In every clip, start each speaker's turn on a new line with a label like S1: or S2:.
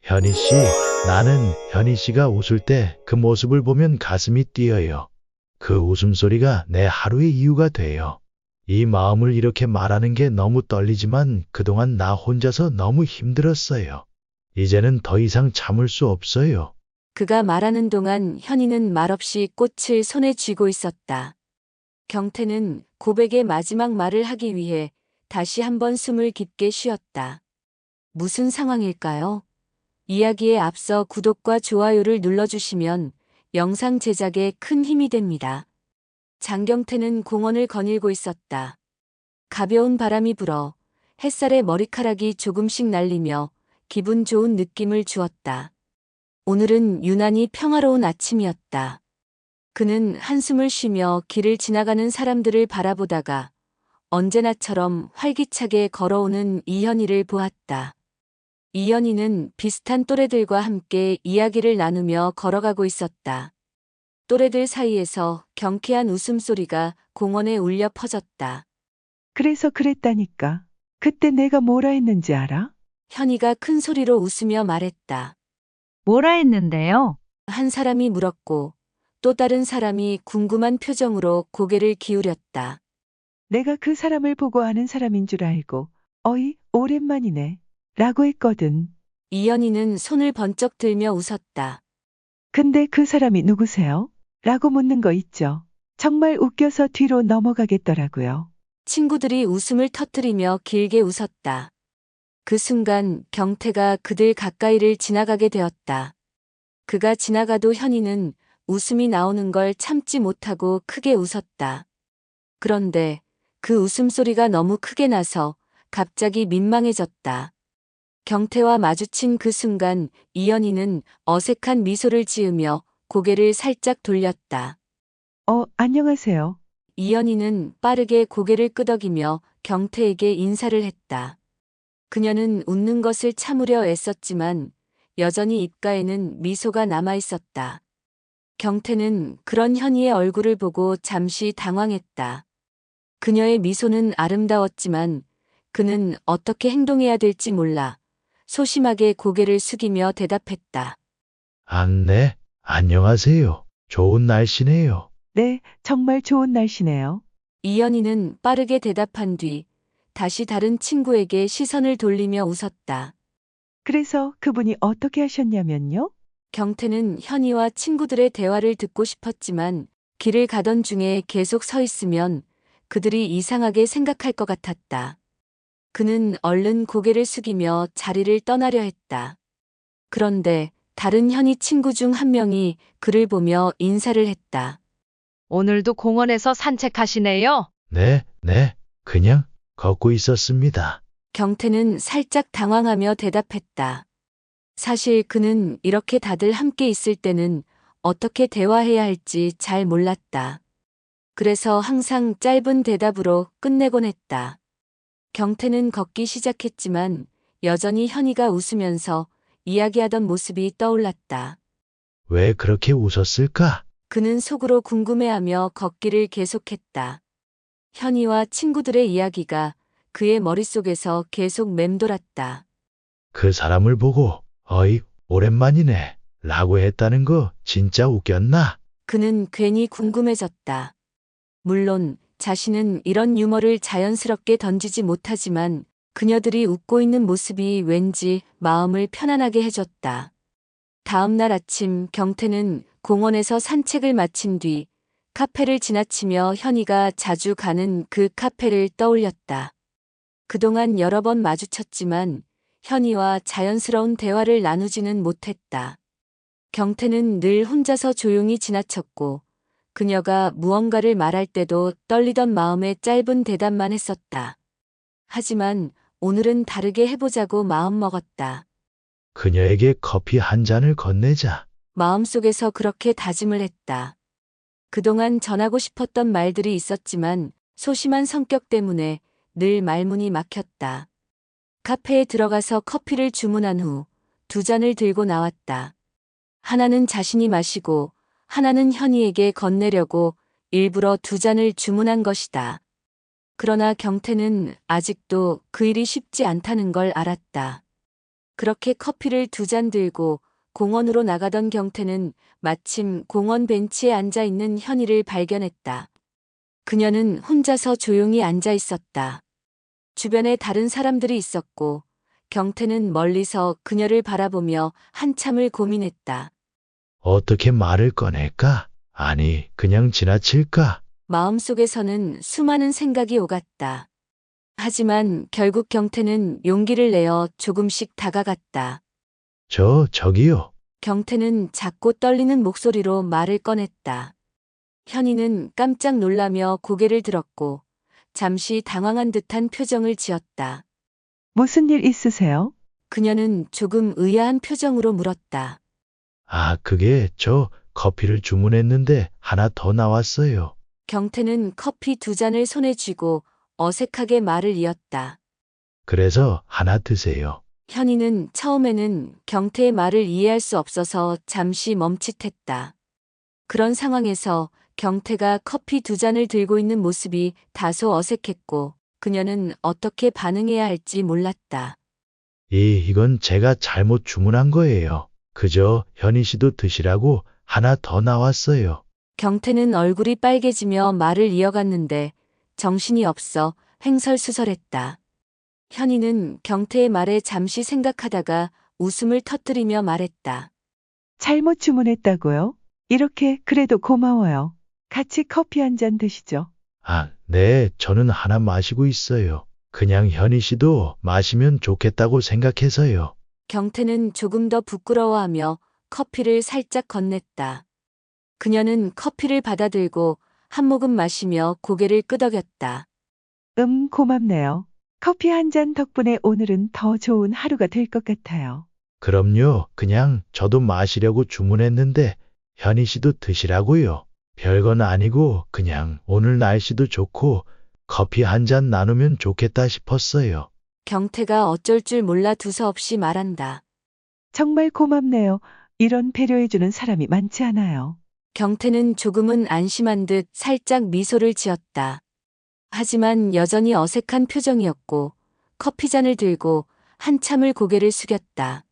S1: 현희 씨, 나는 현희 씨가 웃을 때 그 모습을 보면 가슴이 뛰어요. 그 웃음소리가 내 하루의 이유가 돼요. 이 마음을 이렇게 말하는 게 너무 떨리지만 그동안 나 혼자서 너무 힘들었어요. 이제는 더 이상 참을 수 없어요.
S2: 그가 말하는 동안 현이는 말없이 꽃을 손에 쥐고 있었다. 경태는 고백의 마지막 말을 하기 위해 다시 한번 숨을 깊게 쉬었다. 무슨 상황일까요? 이야기에 앞서 구독과 좋아요를 눌러주시면 영상 제작에 큰 힘이 됩니다. 장경태는 공원을 거닐고 있었다. 가벼운 바람이 불어 햇살에 머리카락이 조금씩 날리며 기분 좋은 느낌을 주었다. 오늘은 유난히 평화로운 아침이었다. 그는 한숨을 쉬며 길을 지나가는 사람들을 바라보다가 언제나처럼 활기차게 걸어오는 이현이를 보았다. 이현이는 비슷한 또래들과 함께 이야기를 나누며 걸어가고 있었다. 또래들 사이에서 경쾌한 웃음소리가 공원에 울려 퍼졌다.
S3: 그래서 그랬다니까. 그때 내가 뭐라 했는지 알아?
S2: 현이가 큰 소리로 웃으며 말했다.
S4: 뭐라 했는데요?
S2: 한 사람이 물었고 또 다른 사람이 궁금한 표정으로 고개를 기울였다.
S3: 내가 그 사람을 보고 아는 사람인 줄 알고, 어이, 오랜만이네. 라고 했거든.
S2: 이현이는 손을 번쩍 들며 웃었다.
S3: 근데 그 사람이 누구세요? 라고 묻는 거 있죠. 정말 웃겨서 뒤로 넘어가겠더라고요.
S2: 친구들이 웃음을 터뜨리며 길게 웃었다. 그 순간 경태가 그들 가까이를 지나가게 되었다. 그가 지나가도 현이는 웃음이 나오는 걸 참지 못하고 크게 웃었다. 그런데 그 웃음소리가 너무 크게 나서 갑자기 민망해졌다. 경태와 마주친 그 순간 이현이는 어색한 미소를 지으며 고개를 살짝 돌렸다.
S3: 안녕하세요.
S2: 이현이는 빠르게 고개를 끄덕이며 경태에게 인사를 했다. 그녀는 웃는 것을 참으려 애썼지만 여전히 입가에는 미소가 남아 있었다. 경태는 그런 현이의 얼굴을 보고 잠시 당황했다. 그녀의 미소는 아름다웠지만 그는 어떻게 행동해야 될지 몰라 소심하게 고개를 숙이며 대답했다.
S1: 네, 안녕하세요. 좋은 날씨네요.
S3: 네, 정말 좋은 날씨네요.
S2: 이현이는 빠르게 대답한 뒤 다시 다른 친구에게 시선을 돌리며 웃었다.
S3: 그래서 그분이 어떻게 하셨냐면요?
S2: 경태는 현이와 친구들의 대화를 듣고 싶었지만 길을 가던 중에 계속 서 있으면 그들이 이상하게 생각할 것 같았다. 그는 얼른 고개를 숙이며 자리를 떠나려 했다. 그런데 다른 현이 친구 중 한 명이 그를 보며 인사를 했다.
S4: 오늘도 공원에서 산책하시네요?
S1: 네, 그냥 걷고 있었습니다.
S2: 경태는 살짝 당황하며 대답했다. 사실 그는 이렇게 다들 함께 있을 때는 어떻게 대화해야 할지 잘 몰랐다. 그래서 항상 짧은 대답으로 끝내곤 했다. 경태는 걷기 시작했지만 여전히 현이가 웃으면서 이야기하던 모습이 떠올랐다.
S1: 왜 그렇게 웃었을까?
S2: 그는 속으로 궁금해하며 걷기를 계속했다. 현이와 친구들의 이야기가 그의 머릿속에서 계속 맴돌았다.
S1: 그 사람을 보고, 어이, 오랜만이네. 라고 했다는 거 진짜 웃겼나?
S2: 그는 괜히 궁금해졌다. 물론 자신은 이런 유머를 자연스럽게 던지지 못하지만 그녀들이 웃고 있는 모습이 왠지 마음을 편안하게 해줬다. 다음 날 아침 경태는 공원에서 산책을 마친 뒤 카페를 지나치며 현이가 자주 가는 그 카페를 떠올렸다. 그동안 여러 번 마주쳤지만 현이와 자연스러운 대화를 나누지는 못했다. 경태는 늘 혼자서 조용히 지나쳤고 그녀가 무언가를 말할 때도 떨리던 마음에 짧은 대답만 했었다. 하지만 오늘은 다르게 해보자고 마음먹었다.
S1: 그녀에게 커피 한 잔을 건네자.
S2: 마음속에서 그렇게 다짐을 했다. 그동안 전하고 싶었던 말들이 있었지만 소심한 성격 때문에 늘 말문이 막혔다. 카페에 들어가서 커피를 주문한 후 두 잔을 들고 나왔다. 하나는 자신이 마시고 하나는 현이에게 건네려고 일부러 두 잔을 주문한 것이다. 그러나 경태는 아직도 그 일이 쉽지 않다는 걸 알았다. 그렇게 커피를 2잔 들고 공원으로 나가던 경태는 마침 공원 벤치에 앉아 있는 현이를 발견했다. 그녀는 혼자서 조용히 앉아 있었다. 주변에 다른 사람들이 있었고 경태는 멀리서 그녀를 바라보며 한참을 고민했다.
S1: 어떻게 말을 꺼낼까? 아니, 그냥 지나칠까?
S2: 마음속에서는 수많은 생각이 오갔다. 하지만 결국 경태는 용기를 내어 조금씩 다가갔다.
S1: 저기요.
S2: 경태는 작고 떨리는 목소리로 말을 꺼냈다. 현이는 깜짝 놀라며 고개를 들었고 잠시 당황한 듯한 표정을 지었다.
S3: 무슨 일 있으세요?
S2: 그녀는 조금 의아한 표정으로 물었다.
S1: 아, 그게 저 커피를 주문했는데 하나 더 나왔어요.
S2: 경태는 커피 2잔을 손에 쥐고 어색하게 말을 이었다.
S1: 그래서 하나 드세요.
S2: 현이는 처음에는 경태의 말을 이해할 수 없어서 잠시 멈칫했다. 그런 상황에서 경태가 커피 2잔을 들고 있는 모습이 다소 어색했고 그녀는 어떻게 반응해야 할지 몰랐다.
S1: 이건 제가 잘못 주문한 거예요. 그저 현희 씨도 드시라고 하나 더 나왔어요.
S2: 경태는 얼굴이 빨개지며 말을 이어갔는데 정신이 없어 횡설수설했다. 현이는 경태의 말에 잠시 생각하다가 웃음을 터뜨리며 말했다.
S3: 잘못 주문했다고요? 이렇게 그래도 고마워요. 같이 커피 한 잔 드시죠.
S1: 아, 네, 저는 하나 마시고 있어요. 그냥 현희 씨도 마시면 좋겠다고 생각해서요.
S2: 경태는 조금 더 부끄러워하며 커피를 살짝 건넸다. 그녀는 커피를 받아들고 한 모금 마시며 고개를 끄덕였다.
S3: 고맙네요. 커피 한 잔 덕분에 오늘은 더 좋은 하루가 될 것 같아요.
S1: 그럼요, 그냥 저도 마시려고 주문했는데 현희 씨도 드시라고요. 별건 아니고 그냥 오늘 날씨도 좋고 커피 한 잔 나누면 좋겠다 싶었어요.
S2: 경태가 어쩔 줄 몰라 두서없이 말한다.
S3: 정말 고맙네요. 이런 배려해주는 사람이 많지 않아요.
S2: 경태는 조금은 안심한 듯 살짝 미소를 지었다. 하지만 여전히 어색한 표정이었고 커피잔을 들고 한참을 고개를 숙였다.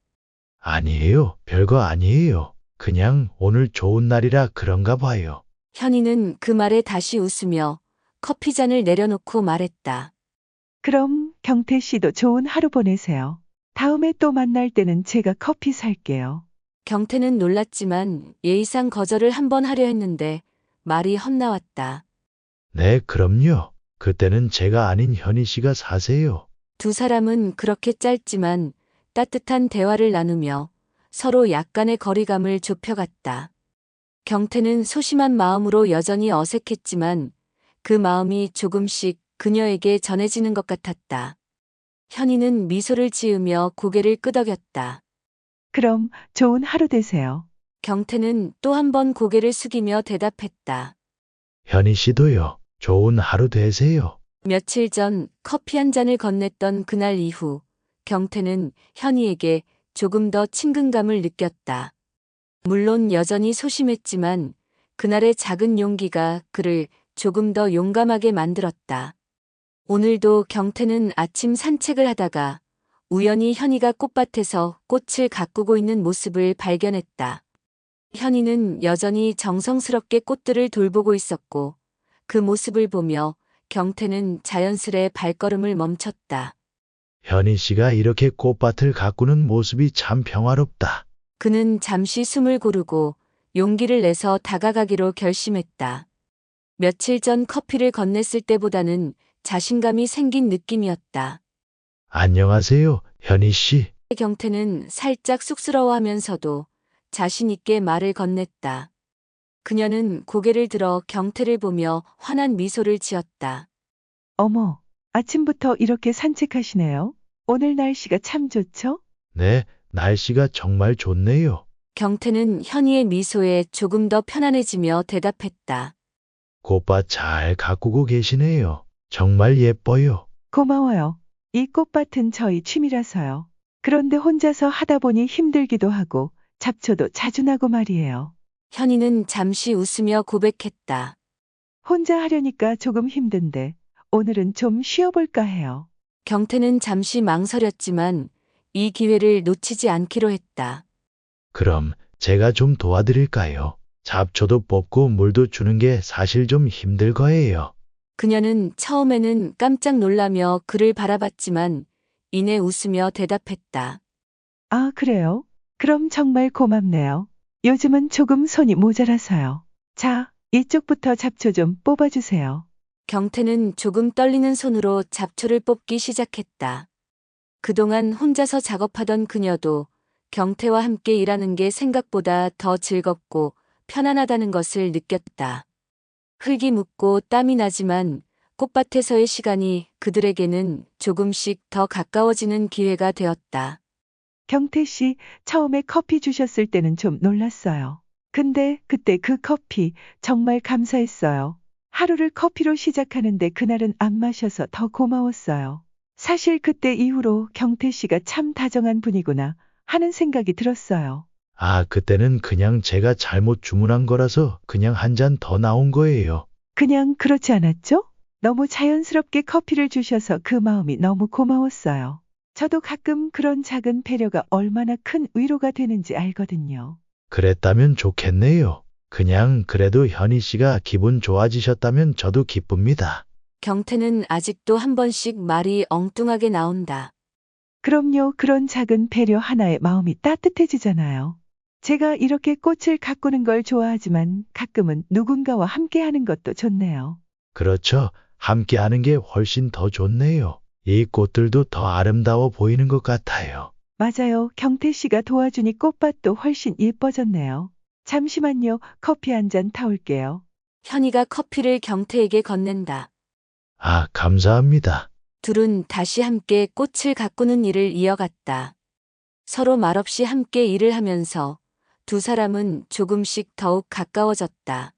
S1: 아니에요, 별거 아니에요. 그냥 오늘 좋은 날이라 그런가 봐요.
S2: 현이는 그 말에 다시 웃으며 커피잔을 내려놓고 말했다.
S3: 그럼 경태 씨도 좋은 하루 보내세요. 다음에 또 만날 때는 제가 커피 살게요.
S2: 경태는 놀랐지만 예의상 거절을 한번 하려 했는데 말이 헛나왔다.
S1: 네, 그럼요. 그때는 제가 아닌 현희 씨가 사세요.
S2: 2 사람은 그렇게 짧지만 따뜻한 대화를 나누며 서로 약간의 거리감을 좁혀갔다. 경태는 소심한 마음으로 여전히 어색했지만 그 마음이 조금씩 그녀에게 전해지는 것 같았다. 현이는 미소를 지으며 고개를 끄덕였다.
S3: 그럼 좋은 하루 되세요.
S2: 경태는 또 한 번 고개를 숙이며 대답했다.
S1: 현희 씨도요. 좋은 하루 되세요.
S2: 며칠 전 커피 한 잔을 건넸던 그날 이후 경태는 현이에게 조금 더 친근감을 느꼈다. 물론 여전히 소심했지만 그날의 작은 용기가 그를 조금 더 용감하게 만들었다. 오늘도 경태는 아침 산책을 하다가 우연히 현이가 꽃밭에서 꽃을 가꾸고 있는 모습을 발견했다. 현이는 여전히 정성스럽게 꽃들을 돌보고 있었고 그 모습을 보며 경태는 자연스레 발걸음을 멈췄다.
S1: 현희 씨가 이렇게 꽃밭을 가꾸는 모습이 참 평화롭다.
S2: 그는 잠시 숨을 고르고 용기를 내서 다가가기로 결심했다. 며칠 전 커피를 건넸을 때보다는 자신감이 생긴 느낌이었다.
S1: 안녕하세요, 현희 씨.
S2: 경태는 살짝 쑥스러워하면서도 자신 있게 말을 건넸다. 그녀는 고개를 들어 경태를 보며 환한 미소를 지었다.
S3: 어머, 아침부터 이렇게 산책하시네요. 오늘 날씨가 참 좋죠?
S1: 네, 날씨가 정말 좋네요.
S2: 경태는 현이의 미소에 조금 더 편안해지며 대답했다.
S1: 꽃밭 잘 가꾸고 계시네요. 정말 예뻐요.
S3: 고마워요. 이 꽃밭은 저희 취미라서요. 그런데 혼자서 하다 보니 힘들기도 하고 잡초도 자주 나고 말이에요.
S2: 현이는 잠시 웃으며 고백했다.
S3: 혼자 하려니까 조금 힘든데 오늘은 좀 쉬어볼까 해요.
S2: 경태는 잠시 망설였지만 이 기회를 놓치지 않기로 했다.
S1: 그럼 제가 좀 도와드릴까요? 잡초도 뽑고 물도 주는 게 사실 좀 힘들 거예요.
S2: 그녀는 처음에는 깜짝 놀라며 그를 바라봤지만 이내 웃으며 대답했다.
S3: 아, 그래요? 그럼 정말 고맙네요. 요즘은 조금 손이 모자라서요. 자, 이쪽부터 잡초 좀 뽑아주세요.
S2: 경태는 조금 떨리는 손으로 잡초를 뽑기 시작했다. 그동안 혼자서 작업하던 그녀도 경태와 함께 일하는 게 생각보다 더 즐겁고 편안하다는 것을 느꼈다. 흙이 묻고 땀이 나지만 꽃밭에서의 시간이 그들에게는 조금씩 더 가까워지는 기회가 되었다.
S3: 경태 씨, 처음에 커피 주셨을 때는 좀 놀랐어요. 근데 그때 그 커피 정말 감사했어요. 하루를 커피로 시작하는데 그날은 안 마셔서 더 고마웠어요. 사실 그때 이후로 경태 씨가 참 다정한 분이구나 하는 생각이 들었어요.
S1: 아, 그때는 그냥 제가 잘못 주문한 거라서 그냥 한 잔 더 나온 거예요.
S3: 그냥 그렇지 않았죠? 너무 자연스럽게 커피를 주셔서 그 마음이 너무 고마웠어요. 저도 가끔 그런 작은 배려가 얼마나 큰 위로가 되는지 알거든요.
S1: 그랬다면 좋겠네요. 그냥 그래도 현희 씨가 기분 좋아지셨다면 저도 기쁩니다.
S2: 경태는 아직도 한 번씩 말이 엉뚱하게 나온다.
S3: 그럼요, 그런 작은 배려 하나에 마음이 따뜻해지잖아요. 제가 이렇게 꽃을 가꾸는 걸 좋아하지만 가끔은 누군가와 함께 하는 것도 좋네요.
S1: 그렇죠. 함께 하는 게 훨씬 더 좋네요. 이 꽃들도 더 아름다워 보이는 것 같아요.
S3: 맞아요. 경태 씨가 도와주니 꽃밭도 훨씬 예뻐졌네요. 잠시만요. 커피 한 잔 타올게요.
S2: 현이가 커피를 경태에게 건넨다.
S1: 아, 감사합니다.
S2: 둘은 다시 함께 꽃을 가꾸는 일을 이어갔다. 서로 말없이 함께 일을 하면서 두 사람은 조금씩 더욱 가까워졌다.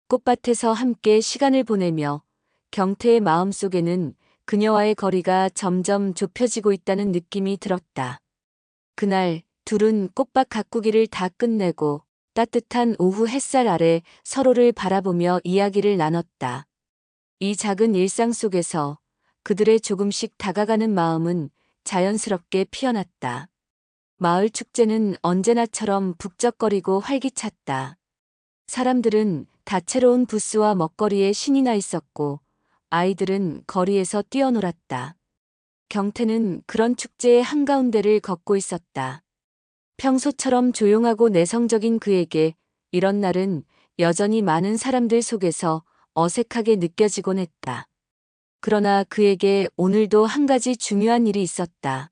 S2: 꽃밭에서 함께 시간을 보내며 경태의 마음속에는 그녀와의 거리가 점점 좁혀지고 있다는 느낌이 들었다. 그날 둘은 꽃밭 가꾸기를 다 끝내고 따뜻한 오후 햇살 아래 서로를 바라보며 이야기를 나눴다. 이 작은 일상 속에서 그들의 조금씩 다가가는 마음은 자연스럽게 피어났다. 마을 축제는 언제나처럼 북적거리고 활기찼다. 사람들은 다채로운 부스와 먹거리에 신이 나 있었고 아이들은 거리에서 뛰어놀았다. 경태는 그런 축제의 한가운데를 걷고 있었다. 평소처럼 조용하고 내성적인 그에게 이런 날은 여전히 많은 사람들 속에서 어색하게 느껴지곤 했다. 그러나 그에게 오늘도 한 가지 중요한 일이 있었다.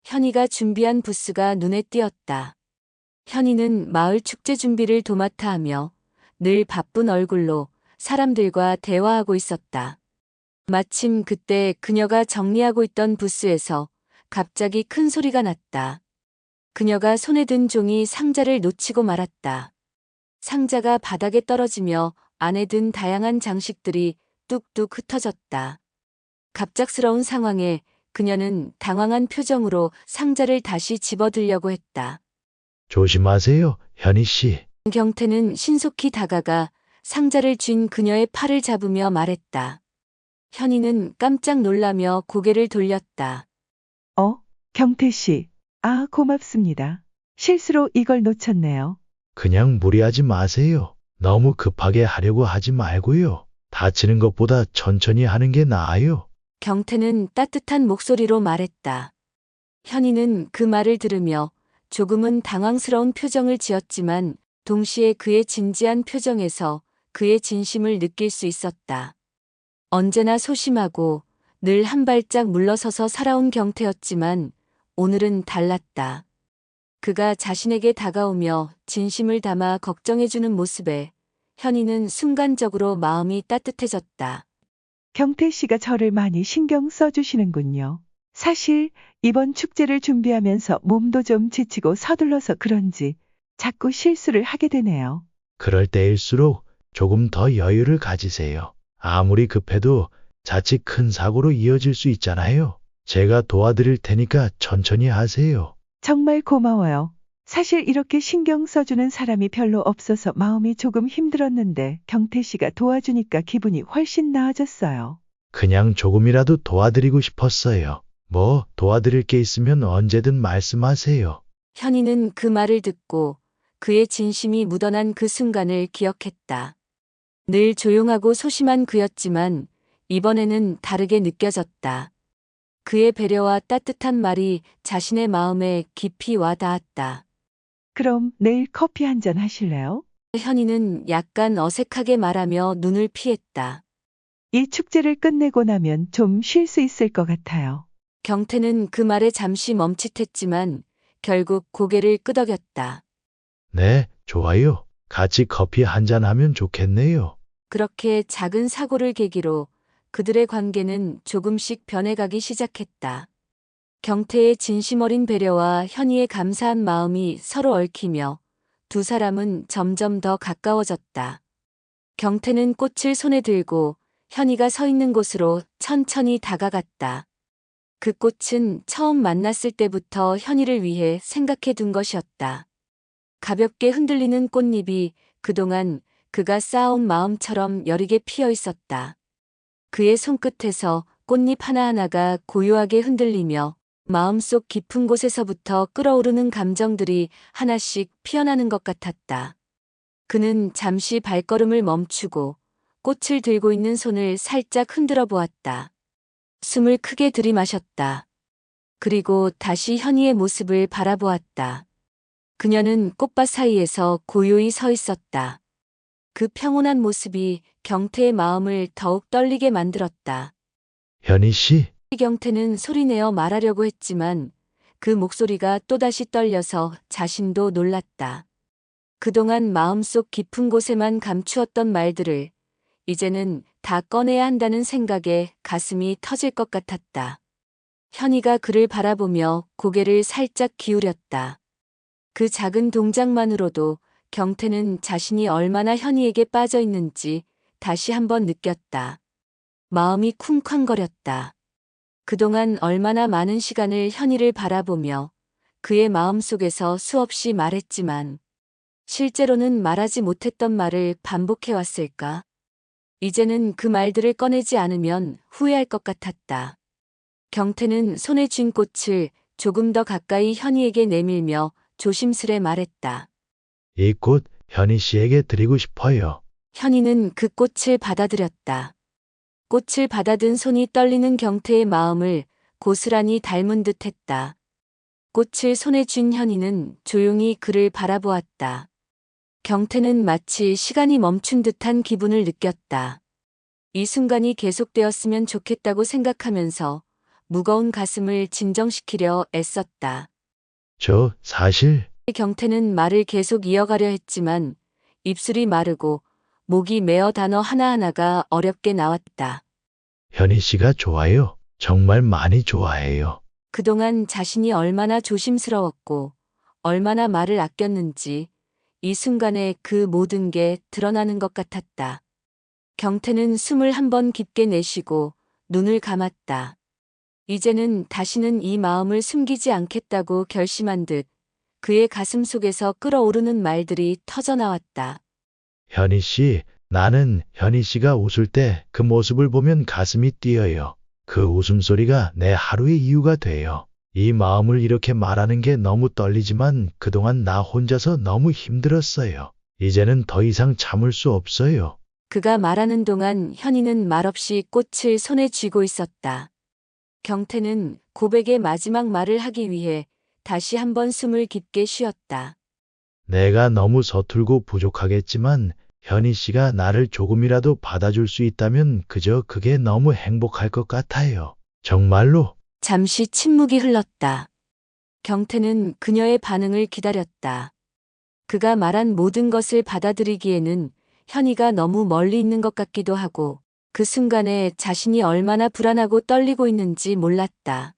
S2: 현이가 준비한 부스가 눈에 띄었다. 현이는 마을 축제 준비를 도맡아 하며 늘 바쁜 얼굴로 사람들과 대화하고 있었다. 마침 그때 그녀가 정리하고 있던 부스에서 갑자기 큰 소리가 났다. 그녀가 손에 든 종이 상자를 놓치고 말았다. 상자가 바닥에 떨어지며 안에 든 다양한 장식들이 뚝뚝 흩어졌다. 갑작스러운 상황에 그녀는 당황한 표정으로 상자를 다시 집어들려고 했다.
S1: 조심하세요, 현희 씨.
S2: 경태는 신속히 다가가 상자를 쥔 그녀의 팔을 잡으며 말했다. 현이는 깜짝 놀라며 고개를 돌렸다.
S3: 경태 씨. 아, 고맙습니다. 실수로 이걸 놓쳤네요.
S1: 그냥 무리하지 마세요. 너무 급하게 하려고 하지 말고요. 다치는 것보다 천천히 하는 게 나아요.
S2: 경태는 따뜻한 목소리로 말했다. 현이는 그 말을 들으며 조금은 당황스러운 표정을 지었지만 동시에 그의 진지한 표정에서 그의 진심을 느낄 수 있었다. 언제나 소심하고 늘 한 발짝 물러서서 살아온 경태였지만 오늘은 달랐다. 그가 자신에게 다가오며 진심을 담아 걱정해주는 모습에 현이는 순간적으로 마음이 따뜻해졌다.
S3: 경태 씨가 저를 많이 신경 써주시는군요. 사실 이번 축제를 준비하면서 몸도 좀 지치고 서둘러서 그런지 자꾸 실수를 하게 되네요.
S1: 그럴 때일수록 조금 더 여유를 가지세요. 아무리 급해도 자칫 큰 사고로 이어질 수 있잖아요. 제가 도와드릴 테니까 천천히 하세요.
S3: 정말 고마워요. 사실 이렇게 신경 써주는 사람이 별로 없어서 마음이 조금 힘들었는데 경태 씨가 도와주니까 기분이 훨씬 나아졌어요.
S1: 그냥 조금이라도 도와드리고 싶었어요. 뭐 도와드릴 게 있으면 언제든 말씀하세요.
S2: 현이는 그 말을 듣고 그의 진심이 묻어난 그 순간을 기억했다. 늘 조용하고 소심한 그였지만 이번에는 다르게 느껴졌다. 그의 배려와 따뜻한 말이 자신의 마음에 깊이 와 닿았다.
S3: 그럼 내일 커피 한 잔 하실래요?
S2: 현이는 약간 어색하게 말하며 눈을 피했다.
S3: 이 축제를 끝내고 나면 좀 쉴 수 있을 것 같아요.
S2: 경태는 그 말에 잠시 멈칫했지만 결국 고개를 끄덕였다.
S1: 네, 좋아요. 같이 커피 한 잔 하면 좋겠네요.
S2: 그렇게 작은 사고를 계기로 그들의 관계는 조금씩 변해가기 시작했다. 경태의 진심 어린 배려와 현이의 감사한 마음이 서로 얽히며 두 사람은 점점 더 가까워졌다. 경태는 꽃을 손에 들고 현이가 서 있는 곳으로 천천히 다가갔다. 그 꽃은 처음 만났을 때부터 현이를 위해 생각해 둔 것이었다. 가볍게 흔들리는 꽃잎이 그동안 그가 쌓아온 마음처럼 여리게 피어 있었다. 그의 손끝에서 꽃잎 하나하나가 고요하게 흔들리며 마음속 깊은 곳에서부터 끓어오르는 감정들이 하나씩 피어나는 것 같았다. 그는 잠시 발걸음을 멈추고 꽃을 들고 있는 손을 살짝 흔들어 보았다. 숨을 크게 들이마셨다. 그리고 다시 현이의 모습을 바라보았다. 그녀는 꽃밭 사이에서 고요히 서 있었다. 그 평온한 모습이 경태의 마음을 더욱 떨리게 만들었다.
S1: 현희 씨,
S2: 경태는 소리내어 말하려고 했지만 그 목소리가 또다시 떨려서 자신도 놀랐다. 그동안 마음속 깊은 곳에만 감추었던 말들을 이제는 다 꺼내야 한다는 생각에 가슴이 터질 것 같았다. 현이가 그를 바라보며 고개를 살짝 기울였다. 그 작은 동작만으로도 경태는 자신이 얼마나 현이에게 빠져 있는지 다시 한번 느꼈다. 마음이 쿵쾅거렸다. 그동안 얼마나 많은 시간을 현이를 바라보며 그의 마음속에서 수없이 말했지만 실제로는 말하지 못했던 말을 반복해왔을까? 이제는 그 말들을 꺼내지 않으면 후회할 것 같았다. 경태는 손에 쥔 꽃을 조금 더 가까이 현이에게 내밀며 조심스레 말했다.
S1: 이 꽃 현희 씨에게 드리고 싶어요.
S2: 현이는 그 꽃을 받아들였다. 꽃을 받아든 손이 떨리는 경태의 마음을 고스란히 닮은 듯 했다. 꽃을 손에 쥔 현이는 조용히 그를 바라보았다. 경태는 마치 시간이 멈춘 듯한 기분을 느꼈다. 이 순간이 계속되었으면 좋겠다고 생각하면서 무거운 가슴을 진정시키려 애썼다.
S1: 저 사실
S2: 경태는 말을 계속 이어가려 했지만 입술이 마르고 목이 메어 단어 하나하나가 어렵게 나왔다.
S1: 현희 씨가 좋아요. 정말 많이 좋아해요.
S2: 그동안 자신이 얼마나 조심스러웠고 얼마나 말을 아꼈는지 이 순간에 그 모든 게 드러나는 것 같았다. 경태는 숨을 한 번 깊게 내쉬고 눈을 감았다. 이제는 다시는 이 마음을 숨기지 않겠다고 결심한 듯 그의 가슴 속에서 끓어오르는 말들이 터져나왔다.
S1: 현희 씨, 나는 현희 씨가 웃을 때 그 모습을 보면 가슴이 뛰어요. 그 웃음소리가 내 하루의 이유가 돼요. 이 마음을 이렇게 말하는 게 너무 떨리지만 그동안 나 혼자서 너무 힘들었어요. 이제는 더 이상 참을 수 없어요.
S2: 그가 말하는 동안 현이는 말없이 꽃을 손에 쥐고 있었다. 경태는 고백의 마지막 말을 하기 위해 다시 한번 숨을 깊게 쉬었다.
S1: 내가 너무 서툴고 부족하겠지만 현희 씨가 나를 조금이라도 받아줄 수 있다면 그저 그게 너무 행복할 것 같아요. 정말로.
S2: 잠시 침묵이 흘렀다. 경태는 그녀의 반응을 기다렸다. 그가 말한 모든 것을 받아들이기에는 현이가 너무 멀리 있는 것 같기도 하고 그 순간에 자신이 얼마나 불안하고 떨리고 있는지 몰랐다.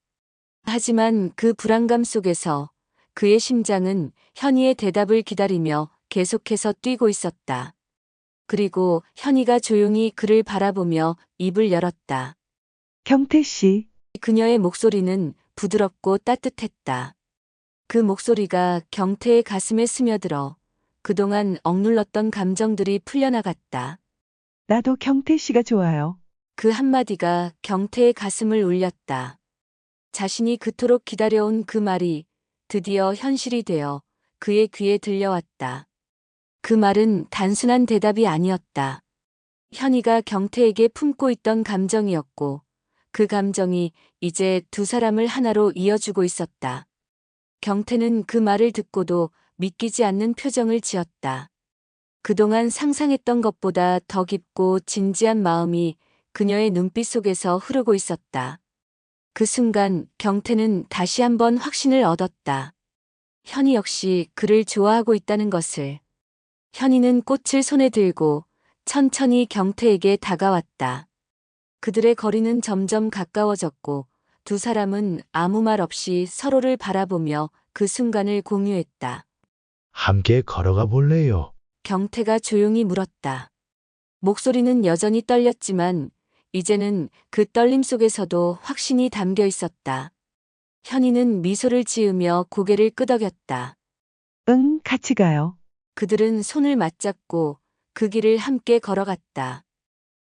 S2: 하지만 그 불안감 속에서 그의 심장은 현이의 대답을 기다리며 계속해서 뛰고 있었다. 그리고 현이가 조용히 그를 바라보며 입을 열었다.
S3: 경태 씨,
S2: 그녀의 목소리는 부드럽고 따뜻했다. 그 목소리가 경태의 가슴에 스며들어 그동안 억눌렀던 감정들이 풀려나갔다.
S3: 나도 경태 씨가 좋아요.
S2: 그 한마디가 경태의 가슴을 울렸다. 자신이 그토록 기다려온 그 말이 드디어 현실이 되어 그의 귀에 들려왔다. 그 말은 단순한 대답이 아니었다. 현이가 경태에게 품고 있던 감정이었고, 그 감정이 이제 두 사람을 하나로 이어주고 있었다. 경태는 그 말을 듣고도 믿기지 않는 표정을 지었다. 그동안 상상했던 것보다 더 깊고 진지한 마음이 그녀의 눈빛 속에서 흐르고 있었다. 그 순간 경태는 다시 한번 확신을 얻었다. 현이 역시 그를 좋아하고 있다는 것을. 현이는 꽃을 손에 들고 천천히 경태에게 다가왔다. 그들의 거리는 점점 가까워졌고 두 사람은 아무 말 없이 서로를 바라보며 그 순간을 공유했다.
S1: 함께 걸어가 볼래요?
S2: 경태가 조용히 물었다. 목소리는 여전히 떨렸지만 이제는 그 떨림 속에서도 확신이 담겨 있었다. 현이는 미소를 지으며 고개를 끄덕였다.
S3: 응, 같이 가요.
S2: 그들은 손을 맞잡고 그 길을 함께 걸어갔다.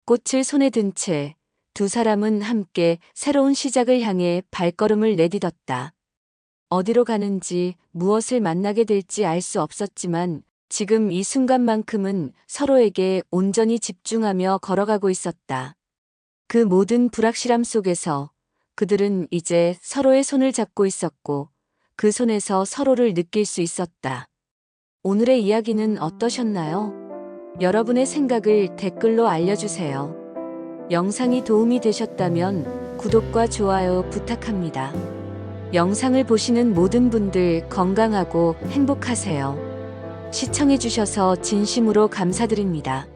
S2: 꽃을 손에 든 채 두 사람은 함께 새로운 시작을 향해 발걸음을 내딛었다. 어디로 가는지 무엇을 만나게 될지 알 수 없었지만 지금 이 순간만큼은 서로에게 온전히 집중하며 걸어가고 있었다. 그 모든 불확실함 속에서 그들은 이제 서로의 손을 잡고 있었고 그 손에서 서로를 느낄 수 있었다. 오늘의 이야기는 어떠셨나요? 여러분의 생각을 댓글로 알려주세요. 영상이 도움이 되셨다면 구독과 좋아요 부탁합니다. 영상을 보시는 모든 분들 건강하고 행복하세요. 시청해주셔서 진심으로 감사드립니다.